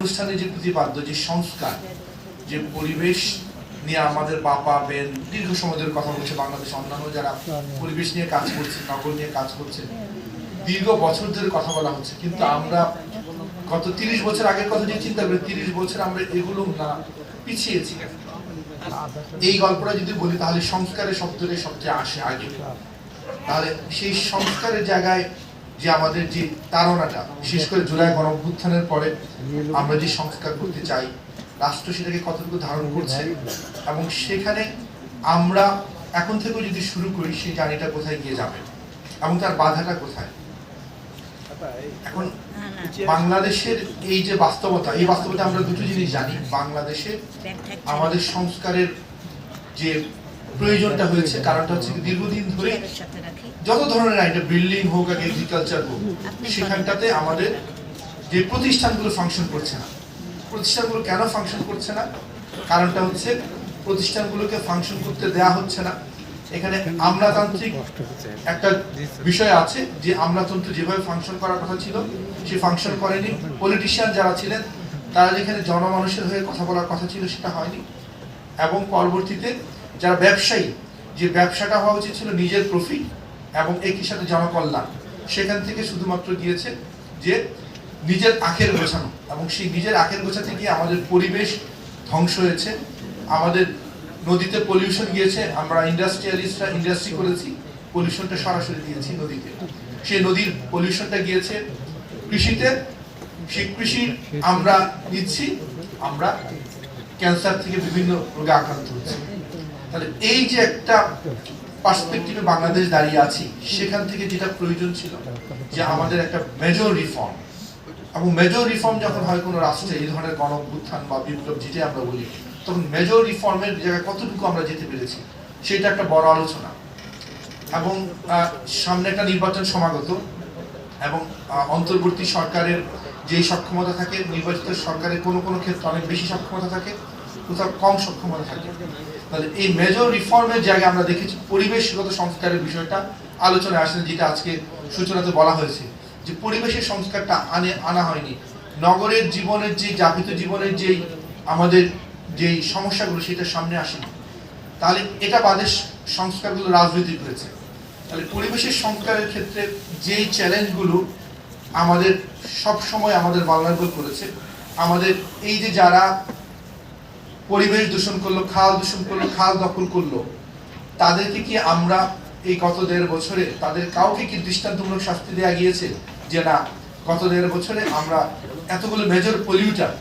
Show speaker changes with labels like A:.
A: অনুষ্ঠানে যে প্রতিপাদ্য যে সংস্কার, যে পরিবেশ নিয়ে আমাদের বাবা বেন দীর্ঘ সময় ধরে কথা বলছে, বাংলাদেশ অন্যান্য যারা পরিবেশ নিয়ে কাজ করছে, নগর নিয়ে কাজ করছে, দীর্ঘ বছর ধরে কথা বলা হচ্ছে, কিন্তু আমরা গত 30 বছর আগের কথা যে চিন্তা করি, 30 বছর আমরা এগুলো না পিছিয়েছি। এই গল্পটা যদি বলি তাহলে সংস্কারের শব্দটাই সবচেয়ে আসে আগে। তাহলে সেই সংস্কারের জায়গায় যে আমাদের যে তাড়নাটা, বিশেষ করে জুলাই গণঅভ্যুত্থানের পরে আমরা যে সংস্কার করতে চাই, রাষ্ট্র সেটাকে কতটুকু ধারণ করছে, এবং সেখানে আমরা এখন থেকে যদি শুরু করি সেই জার্নিটা কোথায় গিয়ে যাবে এবং তার বাধাটা কোথায়। এখন বাংলাদেশের এই যে বাস্তবতা, এই বাস্তবতা আমরা দুটো জিনিস জানি। বাংলাদেশে আমাদের সংস্কারের যে প্রয়োজনটা হয়েছে, কারণটা হচ্ছে দীর্ঘদিন ধরে যত ধরনের আইন, বিল্ডিং হোক আর এগ্রিকালচার হোক, সেখানটাতে আমাদের যে প্রতিষ্ঠানগুলো ফাংশন করছে না। প্রতিষ্ঠানগুলো কেন ফাংশন করছে না? কারণটা হচ্ছে প্রতিষ্ঠানগুলোকে ফাংশন করতে দেয়া হচ্ছে না। এখানে আমলাতান্ত্রিক একটা বিষয় আছে, যে আমলাতন্ত্র যেভাবে ফাংশন করার কথা ছিল সে ফাংশন করেনি। পলিটিশিয়ান যারা ছিলেন তারা যেখানে জনমানুষের হয়ে কথা বলার কথা ছিল সেটা হয়নি। এবং পরবর্তীতে যারা ব্যবসায়ী, যে ব্যবসাটা হওয়া উচিত ছিল নিজের প্রফিট এবং একই সাথে জনকল্যাণ, সেখান থেকে শুধুমাত্র গিয়েছে যে নিজের আখের গোছানো, এবং সেই নিজের আখের গোছাতে গিয়ে আমাদের পরিবেশ ধ্বংস হয়েছে। আমাদের নদীতে পলিউশন গিয়েছে, আমরা ইন্ডাস্ট্রিয়ালিস্টরা ইন্ডাস্ট্রি করেছি, পলিউশনটা সরাসরি দিয়েছি নদীতে। সেই নদীর পলিউশনটা গিয়েছে কৃষিতে, সেই কৃষি আমরা নিচ্ছি, আমরা ক্যান্সার থেকে বিভিন্ন রোগে আক্রান্ত হচ্ছে। তাহলে এই যে একটা পার্সপেক্টিভে বাংলাদেশ দাঁড়িয়ে আছি, সেখান থেকে যেটা প্রয়োজন ছিল যে আমাদের একটা মেজর রিফর্ম, এবং মেজর রিফর্ম যখন হয় কোনো রাষ্ট্রে, এই ধরনের গণঅভ্যুত্থান বা বিপ্লব যেটা আমরা বলি, তখন মেজর রিফর্মের জায়গায় কতটুকু আমরা যেতে পেরেছি সেটা একটা বড় আলোচনা। এবং সামনে একটা নির্বাচন সমাগত, এবং অন্তর্বর্তী সরকারের যে সক্ষমতা থাকে, নির্বাচিত সরকারের কোনো কোনো ক্ষেত্রে অনেক বেশি সক্ষমতা থাকে, কোথাও কম সক্ষমতা থাকে। তাহলে এই মেজর রিফর্মের জায়গায় আমরা দেখেছি পরিবেশগত সংস্কারের বিষয়টা আলোচনায় আসলে, যেটা আজকে সূচনাতে বলা হয়েছে যে পরিবেশের সংস্কারটা আনা হয়নি। নগরের জীবনের যে যাপিত জীবনের যেই আমাদের যেই সমস্যাগুলো সেটা সামনে আসেনি। তাহলে এটা বাদেশ সংস্কারগুলো রাজনৈতিক হয়েছে। তাহলে পরিবেশের সংস্কারের ক্ষেত্রে যেই চ্যালেঞ্জগুলো আমাদের সব সময় আমাদের ভালনারেবল করেছে, আমাদের এই যে যারা পরিবেশ দূষণ করলো, খাল দূষণ করলো, খাল দখল করলো, তাদেরকে কি আমরা এই গত 1.5 বছরে তাদের কাউকে কি দৃষ্টান্তমূলক শাস্তি দেওয়া গিয়েছে যে না, গত 1.5 বছরে আমরা এতগুলো মেজর পলিউটার